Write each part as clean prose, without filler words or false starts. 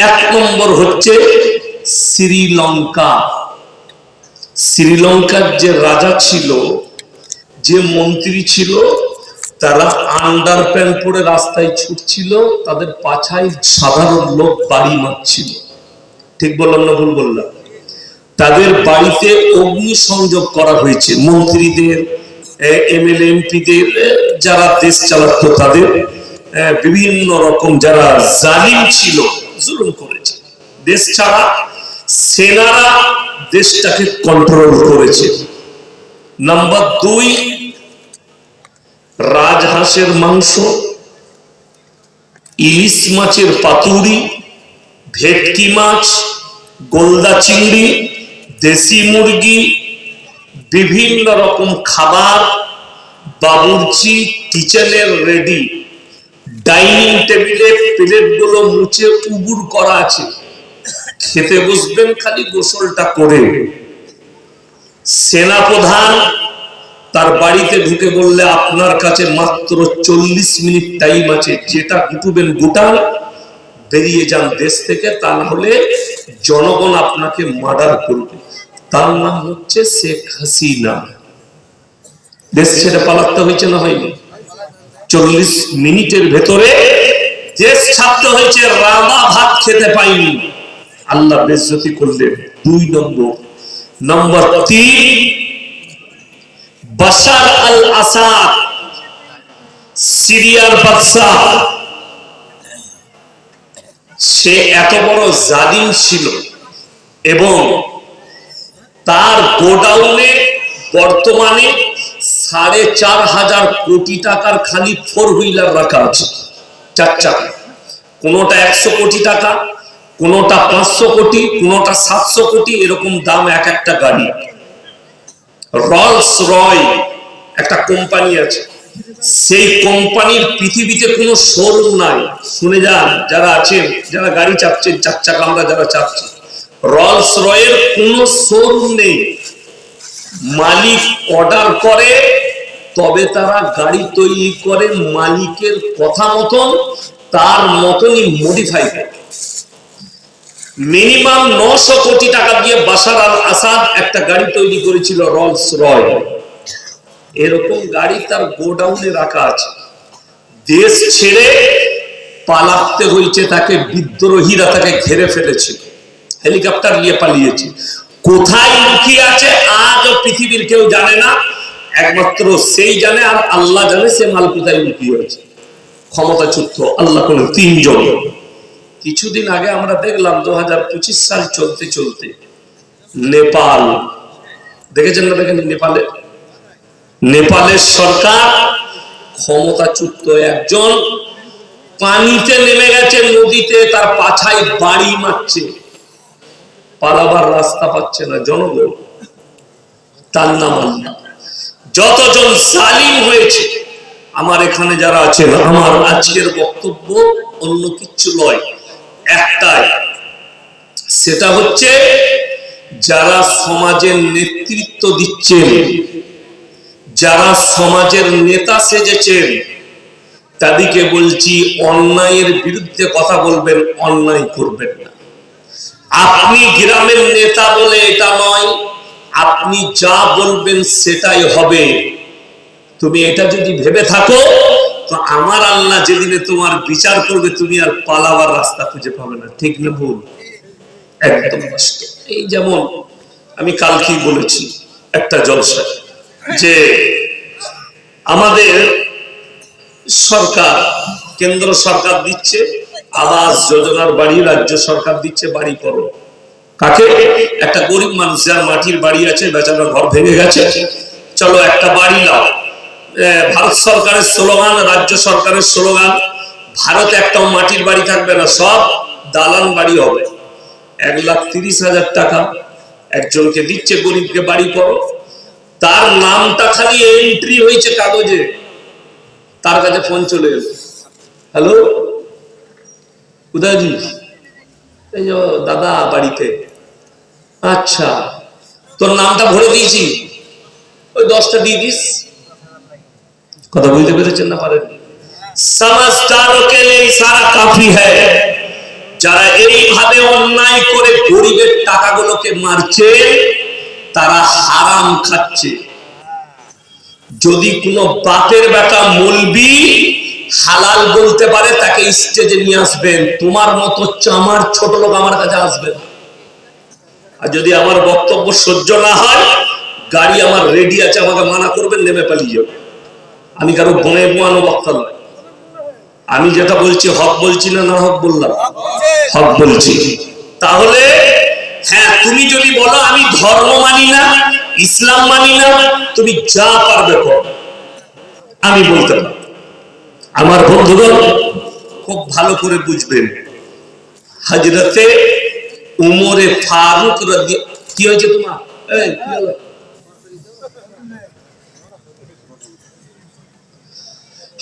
এক নম্বর হচ্ছে শ্রীলঙ্কা। শ্রীলঙ্কার যে রাজা ছিল, যে মন্ত্রী ছিল, তারা আন্ডার প্যান্ট পরে রাস্তায় ছুটছিল, তাদের পাছায় সাধারণ লোক বাড়ি মারছিল। ঠিক বললাম না ভুল বললাম? তাদের বাড়িতে অগ্নি সংযোগ করা হয়েছে। মন্ত্রীদের, এমএলএ এমপিদের, যারা দেশ চালাতো তাদের বিভিন্ন রকম যারা জালিম ছিল জুলুম করেছে। দেশ ছাড়া সেনারা দেশটাকে কন্ট্রোল করেছে। নাম্বার 2, রাজহাঁসের মাংস, ইলিশ মাছের পাতুরি, ভেটকি মাছ, গোলদা চিংড়ি, দেশি মুরগি, বিভিন্ন রকম খাবার, বাবুর্চি কিচেনের রেডি, ডাইনিং টেবিলে প্লেটগুলো মুছে উবুর করা আছে, খেতে বসবেন খালি গোসলটা করে। সেনাপ্রধান তার বাড়িতে ঢুকে বললে আপনার কাছে মাত্র 40 মিনিট টাইম আছে, যেটা গুটুবেন গুটান, বেরিয়ে যান দেশ থেকে, তা না হলে জনগণ আপনাকে মার্ডার করবে। তার নাম হচ্ছে শেখ হাসিনা। দেশ ছেড়ে পালাতে হয়েছে না হয়নি? 40 মিনিটের ভেতরে দেশ ছাড়তে হয়েছে, রামা ভাত খেতে পাইনি, আল্লাহ বেজ্জতি করলেন। 2 নম্বর। নম্বর 3, বাশার আল আসাদ, সিরিয়ার বাদশা। সে এত বড় জালিম ছিল এবং তার গোডাউনে বর্তমানে 4,500 কোটি টাকার খালি 4 হুইলার রাখা আছে, 4 চাকা। কোনোটা 100 কোটি টাকা, কোনোটা 500 কোটি, কোনোটা 700 কোটি, এরকম দাম এক একটা গাড়ি। রলস রয় একটা কোম্পানি আছে, সেই কোম্পানির পৃথিবীতে কোনো শোরুম নাই। শুনে যান যারা আছেন, যারা গাড়ি চাপছেন, 4 চাকা আমরা যারা চাপছি, রলস রয়ের কোনো শোরুম নেই। মালিক অর্ডার করে তবে তারা গাড়ি তৈরি করে, মালিকের কথা মতন তার মতনই মডিফাই করে। মিনিমাম 900 কোটি টাকা দিয়ে বাশার আল আসাদ একটা গাড়ি তৈরি করেছিল, রলস রয়। এরকম গাড়ি তার গোডাউনে রাখা আছে। দেশ ছেড়ে পালাতে হয়েছে তাকে, বিদ্রোহীরা তাকে ঘিরে ফেলেছে, হেলিকপ্টার নিয়ে পালিয়েছে। কোথায় লুকিয়ে আছে আজও পৃথিবীর কেউ জানে না, একমাত্র সেই জানে, আর আল্লাহ জানে সে মাল কোথায় লুকিয়ে আছে। ক্ষমতাচ্যুত আল্লাহ কোন 3 জন। কিছুদিন আগে আমরা দেখলাম 2025 সাল চলতে চলতে নেপাল, দেখেছেন না? দেখেন নেপালের সরকার ক্ষমতাচ্যুত একজন পানিতে নেমে গেছে, নদীতে, তার পাছায় বাড়ি মারছে, পালাবার রাস্তা পাচ্ছে না জনগণ। তার নাম আল্লাহ। যতজন জালিম হয়েছে, আমার এখানে যারা আছেন, আমার আজকের বক্তব্য অন্য কিছু নয়, একটাই, সেটা হচ্ছে যারা সমাজের নেতৃত্ব দিচ্ছেন, যারা সমাজের নেতা সেজেছেন, তাদেরকে বলছি অন্যায়ের বিরুদ্ধে কথা বলবেন, অন্যায় করবেন না। আপনি গ্রামের নেতা বলে এটা নয়, আপনি যা বলবেন সেটাই হবে। তুমি এটা যদি ভেবে থাকো তো আমার আল্লাহ যেদিনে তোমার বিচার করবে তুমি আর পালাবার রাস্তা খুঁজে পাবে না। ঠিক না ভুল? একদম বাস্তব। এই যেমন আমি কালকেই বলেছি একটা জলসা, যে আমাদের সরকার, কেন্দ্র সরকার দিচ্ছে আবাস যোজনার বাড়ি, রাজ্য সরকার দিচ্ছে বাড়ি করো। কাকে? একটা গরিব মানুষ যার মাটির বাড়ি আছে, বেচারা ঘর ভেঙে গেছে, চলো একটা বাড়ি নাও। ভারত সরকারের স্লোগান, রাজ্য সরকারের স্লোগান, ভারতে একটাও মাটির বাড়ি থাকবে না, সব দালান বাড়ি হবে। 1,30,000 টাকা একজনকে দিচ্ছে, গরিবকে বাড়ি করো। তার নামটা খালি এন্ট্রি হয়েছে কাগজে, তার কাছে ফোন চলে এলো, হ্যালো উদয়জি, এই যে দাদা বাড়িতে, আচ্ছা তোর নামটা ভরে দিয়েছি, ওই 10টা দিয়ে দিস। কথা বুঝতে পেরেছেন না পারেন? समझदारों के लिए इशारा काफी है, যারা এইভাবে অন্যায় করে গরিবের টাকাগুলোকে মারছে তারা হারাম খাচ্ছে। যদি কোনো বাপের বেটা মৌলবি হালাল বলতে পারে তাকে স্টেজে নিয়ে আসবেন, তোমার মতো চামার ছোট লোক আমার কাছে আসবে না। আর যদি আমার বক্তব্য সহ্য না হয়, গাড়ি আমার রেডি আছে, আমাকে মানা করবেন, নেমে পালিয়ে যাবে। আমি কারো বনে বোয়ানো বক্তা নয়। আমি যেটা বলছি হক বলছি না, না হক বললাম? হক বলছি। তাহলে হ্যাঁ, তুমি যদি বলো আমি ধর্ম মানি না, ইসলাম মানি না, তুমি যা পারবে করো, আমি বলতে পারি। আমার বন্ধুগণ খুব ভালো করে বুঝবেন, হযরতে উমরে ফারুক কি হয়েছে তোমার?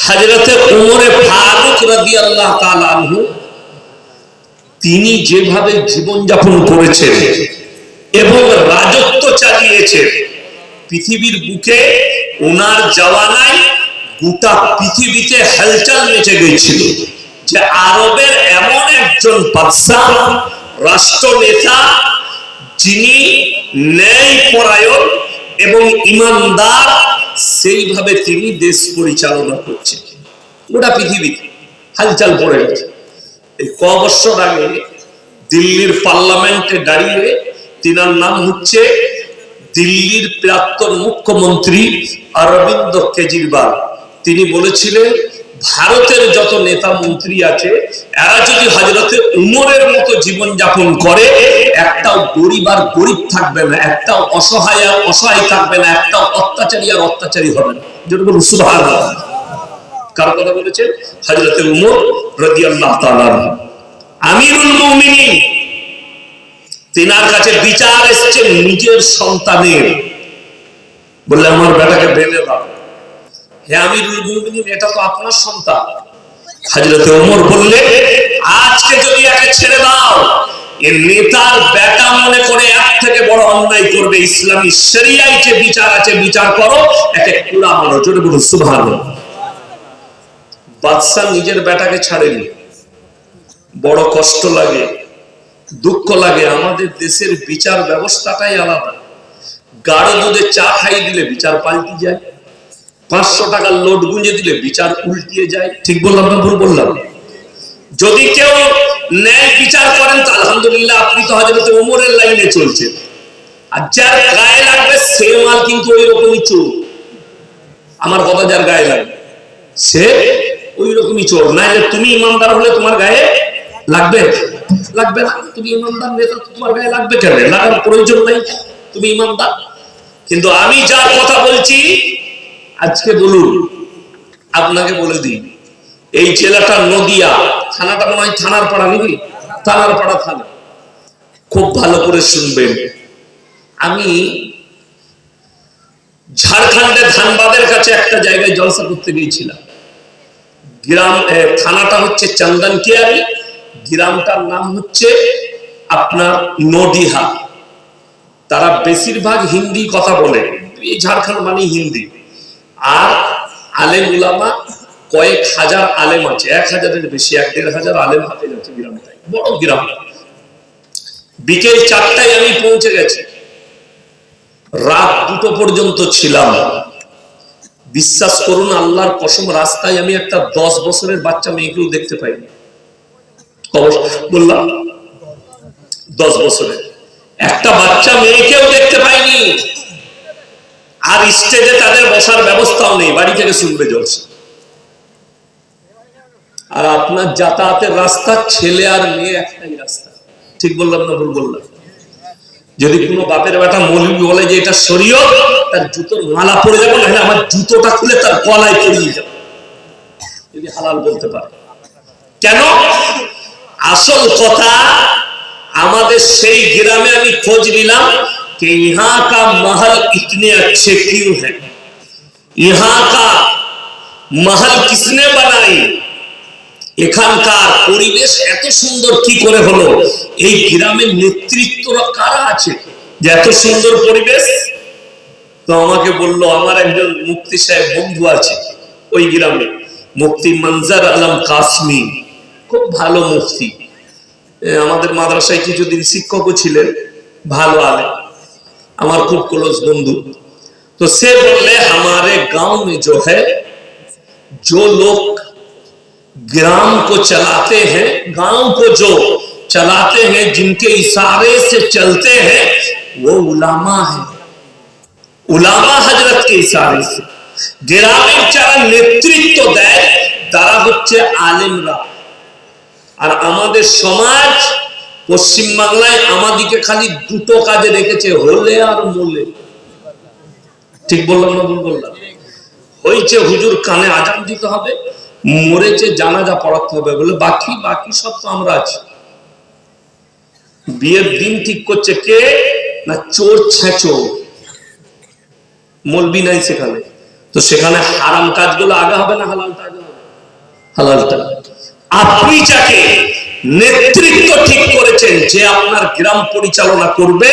হযরতে উমরে ফারুক রাদিয়াল্লাহু তাআলা আনহু তিনি যেভাবে জীবন যাপন করেছেন এবং রাজত্ব চালিয়েছেন, পৃথিবীর বুকে ওনার জওয়ানায় গোটা পৃথিবীতে হালচাল মেচে গিয়েছিল যে আরবের এমন একজন বাদশা, রাষ্ট্রনেতা, যিনি ন্যায়পরায়ণ এবং ইমানদার, সেইভাবে তিনি দেশ পরিচালনা করছেন। গোটা পৃথিবীতে হালচাল পড়ে গেছে। এই ক বছর আগে দিল্লির পার্লামেন্টে দাঁড়িয়ে, তিনার নাম হচ্ছে দিল্লির প্রাক্তন মুখ্যমন্ত্রী অরবিন্দ কেজরিওয়াল, তিনি বলেছিলেন ভারতের যত নেতা মন্ত্রী আছে এরা যদি হযরতে উমরের মতো জীবন যাপন করে, একটাও গরিব আর গরিব থাকবে না, একটাও অসহায় আর অসহায় থাকবে না, একটাও অত্যাচারী আর অত্যাচারী হবে না। যেটা বলুন সুবহানাল্লাহ। কার কথা বলেছেন? হযরতে উমর রাদিয়াল্লাহু তাআলা আমিরুল মুমিনিন। তিনার কাছে বিচার এসেছে নিজের সন্তানের, বললে আমার বেটাকে বেঁধে দাও। হে আমিরুল মুমিনিন, এটা তো আপনার সন্তান। হযরতে ওমর বললে আজকে যদি একে ছেড়ে দাও, এর নেতার বেটা মনে করে এক থেকে বড় অন্যায় করবে, ইসলামী শরিয়ায় যে বিচার আছে বিচার করো, একে কুড়া মারো। জোরে বলুন সুবহানাল্লাহ। বাদশা নিজের বেটাকে ছাড়েনি। বড় কষ্ট লাগে, দুঃখ লাগে। আমাদের দেশের বিচার ব্যবস্থাটাই আলাদা। গাঢ় দুধে চা খাই দিলে বিচার পাল্টি যায়, 500 টাকার লোট গুঁজে দিলে বিচার উল্টিয়ে যায়। ঠিক বললাম না ভুল বললাম? যদি কেউ ন্যায় বিচার করেন তো আলহামদুলিল্লাহ, আপনি তো হযরত ওমরের লাইনে চলছেন। আর যার গায়ে লাগবে সে মাল কিন্তু ওই রকমই চোর। আমার কথা যার গায়ে লাগবে সে ওই রকমই চোর। না তুমি ইমানদার হলে তোমার গায়ে লাগবে? লাগবে না। তুমি ইমানদার নেতা, তোমার গায়ে লাগবে কেন? লাগার প্রয়োজন নাই, তুমি ইমানদার। কিন্তু আমি যার কথা বলছি আজকে বলুন, আপনাকে বলে দিই, এই জেলাটা নদিয়া, থানাটা মনে হয় থানার পাড়া নাকি? থানার পাড়া থানা। খুব ভালো করে শুনবেন, আমি ঝাড়খণ্ডের ধানবাদের কাছে একটা জায়গায় জলসা করতে গিয়েছিলাম। গ্রাম থানাটা হচ্ছে চন্দনকিয়ারি, গ্রামটার নাম হচ্ছে আপনার নডিহা। তারা বেশিরভাগ হিন্দি কথা বলে, এই ঝাড়খণ্ড মানে হিন্দি। আর আলেম উলামা কয়েক হাজার আলেম আছে, 1000-এর বেশি, 1-1500 আলেম হাতে যাচ্ছে গ্রামটায়। বড় গ্রাম। বিকেল 4টায় আমি পৌঁছে গেছি, রাত 2টো পর্যন্ত ছিলাম। বিশ্বাস করুন, আল্লাহর কসম, রাস্তায় আমি একটা 10 বছরের বাচ্চা মেয়েকেও দেখতে পাইনি। বললাম 10 বছরের একটা বাচ্চা মেয়েকেও দেখতে পাইনি। আর স্টেজে তাদের বসার ব্যবস্থাও নেই, বাড়ি থেকে শুনবে জলসা। আর আপনার যাতায়াতের রাস্তা ছেলে আর মেয়ে একটাই রাস্তা। ঠিক বললাম না ভুল বললাম? যদি কোনো বাপের বেটা মৌলবি বলে যে এটা শরীয়ত, তার জুতোর মালা পড়ে যাবে, না আমার জুতোটা খুলে তার গলায় পরিয়ে যাবে, যদি হালাল বলতে পারে। কেন? আসল কথা, আমাদের সেই গ্রামে আমি খোঁজ নিলাম कि यहाँ का महल इतने अच्छे क्यों है, यहाँ का महल किसने बनाई, এখানকার পরিবেশ এত সুন্দর কি করে হলো, এই গ্রামের নেতৃত্বরা কারা আছে যে এত সুন্দর পরিবেশ? তো আমাকে বলল আমার একজন মুফতি সাহেব বন্ধু আছে ওই গ্রামে, মুফতি মনজর আলম কাসমি, খুব ভালো মুফতি। আমাদের মাদ্রাসায় কিছুদিন শিক্ষকও ছিলেন, ভালো আলেম, আমার খুব ক্লোজ বন্ধু। तो से बोले हमारे गांव में जो है, जो लोग ग्राम को चलाते हैं, गांव को जो चलाते हैं, जिनके इशारे से चलते हैं, वो उलामा है। उलामा हजरत के इशारे से গ্রামের যারা নেতৃত্ব দেয় তারা হচ্ছে আলেমরা। আর আমাদের সমাজ পশ্চিম বাংলায় আমাদিকে খালি দুটো কাজে রেখেছে, হলে আর মোলে। ঠিক বললাম না ভুল বললাম? হয়েছে হুজুর কানে আজান দিতে হবে, মরেছে জানাজা পড়াতে হবে বলে, বাকি বাকি সব তো আমরা আছি। বিয়ের দিন ঠিক করছে কে না? চোর ছেঁচো, মলবি নাই সেখানে। তো সেখানে হারাম কাজগুলো আগে হবে না হালালটা আগে হবে? হালালটা। আপনি যাকে নেতৃত্ব ঠিক করেছেন যে আপনার গ্রাম পরিচালনা করবে,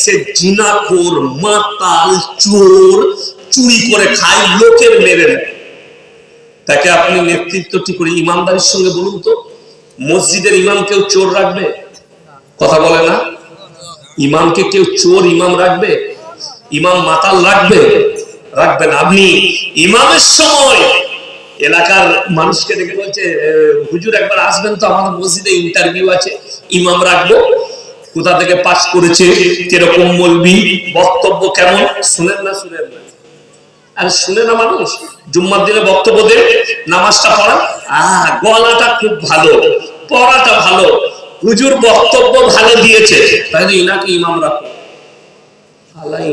সে জিনাখোর, মাতাল, চোর, চুরি করে খায়, লোকের মেরে নেয়, তাকে আপনি নেতৃত্ব ঠিক করে ইমানদারির সঙ্গে বলুন তো, মসজিদের ইমাম কেউ চোর রাখবে? কথা বলে না? ইমামকে কেউ চোর ইমাম রাখবে? ইমাম মাতাল রাখবে? রাখবেন। আপনি ইমামের সময় এলাকার মানুষকে দেখে বলছে, হুজুর একবার আসবেন তো, আমাদের মসজিদে ইন্টারভিউ আছে, ইমাম রাখবো, কোথা থেকে পাস করেছে, কিরকম মলবি, বক্তব্য কেমন, শুনেন না? শুনেন না? আর শুনে না মানুষ? জুম্মার দিনে বক্তব্য দেন, নামাজটা পড়া, গলাটা খুব ভালো, পড়াটা ভালো, হুজুর বক্তব্য ভালো দিয়েছে, তাই ইনাকে ইমাম রাখো।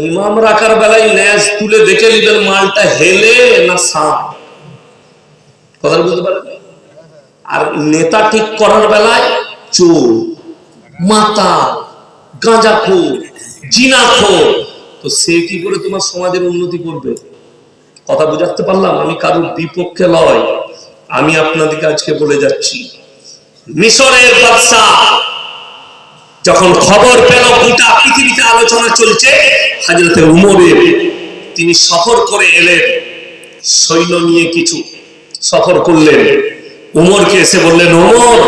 ইমাম রাখার বেলায় ন্যাস তুলে দেখে নিবেন মালটা হেলে না সাপ। কথা বুঝতে পারেন? আর নেতা ঠিক করার বেলায় চোর, মাতা, গাঁজাখোর, জিনাখোর, তো সে কি করে তোমার সমাজের উন্নতি করবে? কথা বুঝাতে পারলাম? আমি কারোর বিপক্ষে নয়, আমি আপনাদেরকে আজকে বলে যাচ্ছি। মিশরের বাদশা যখন খবর পেল গোটা পৃথিবীতে আলোচনা চলছে হযরত উমরের, তিনি সফর করে এলেন, সৈন্য নিয়ে কিছু সফর করলেন। উমরকে এসে বললেন, ওমর,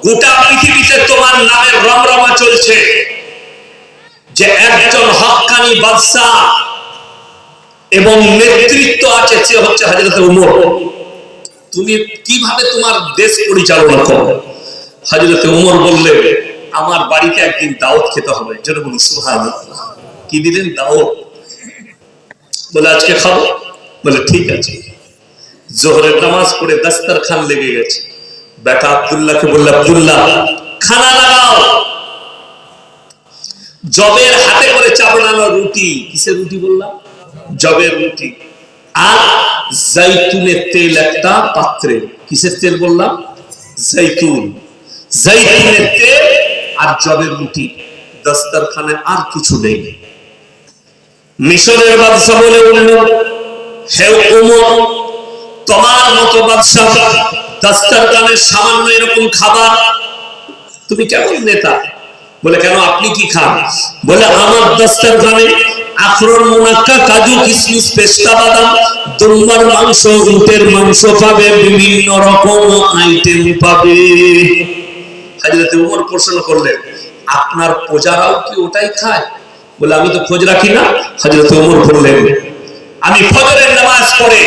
গোটা পৃথিবীতে তোমার নামের রমরমা চলছে যে একজন হক্কানি বাদশা এবং নেতৃত্ব আছে, সে হচ্ছে হযরত উমর। তুমি কিভাবে তোমার দেশ পরিচালনা করো? হযরত উমর বললেন, আমার বাড়িতে একদিন দাওয়াত খেতে হবে। যেটা বলি সুবহানাল্লাহ। কি দিলেন? দাওয়াত। বলে আজকে খাবো? বলে ঠিক আছে। জোহরের নামাজ পড়ে দস্তরখান লেগে গেছে। বেটা আব্দুল্লাহকে বললে, আব্দুল্লাহ খানা লাগাও। জবের হাতে করে চাবড়ানো রুটি, কিসের রুটি বললাম? জবের রুটি, আর জৈতুনের তেল একটা পাত্রে। কিসের তেল বললাম? জৈতুন। জৈতুনের তেল আর জবের রুটি, দস্তরখানে আর কিছু নেই। মিশরের বাদশা বলে উঠল, হে ওমর, তোমার মতো বাদশা, দস্তরখানে সামান্য এরকম খাবার, তুমি কেমন নেতা? বলে কেন, আপনি কি খান? বলে আমার দস্তরখানে আখরোট, মুনাক্কা, কাজু, কিশমিশ, পেস্তা বাদাম, দুম্বার মাংস, উটের মাংস পাবে, বিভিন্ন রকম আইটেম পাবে। হযরত উমর প্রশ্ন করলেন, আপনার প্রজারাও কি ওটাই খায়? বলে আমি তো খোঁজ রাখি না। হযরত উমর বললেন, আমি ফজরের নামাজ পড়ে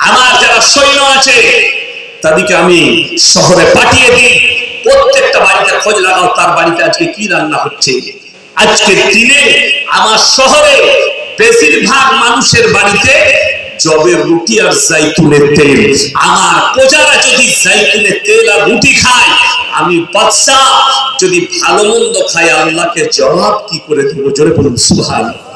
আমার যারা সৈন্য আছে তাদেরকে আমি শহরে পাঠিয়ে দিই, প্রত্যেকটা বাড়িতে খোঁজ লাগাও তার বাড়িতে আজকে কি রান্না হচ্ছে। আজকের দিনে আমার শহরে বেশিরভাগ মানুষের বাড়িতে জবের রুটি আর জাইতুনের তেল। আমার প্রজারা যদি জাইতুনের তেল আর রুটি খায়, আমি বাদশা যদি ভালো মন্দ খাই, আল্লাহকে জবাব কি করে দেবো? জোরে বলুন সুবহানাল্লাহ।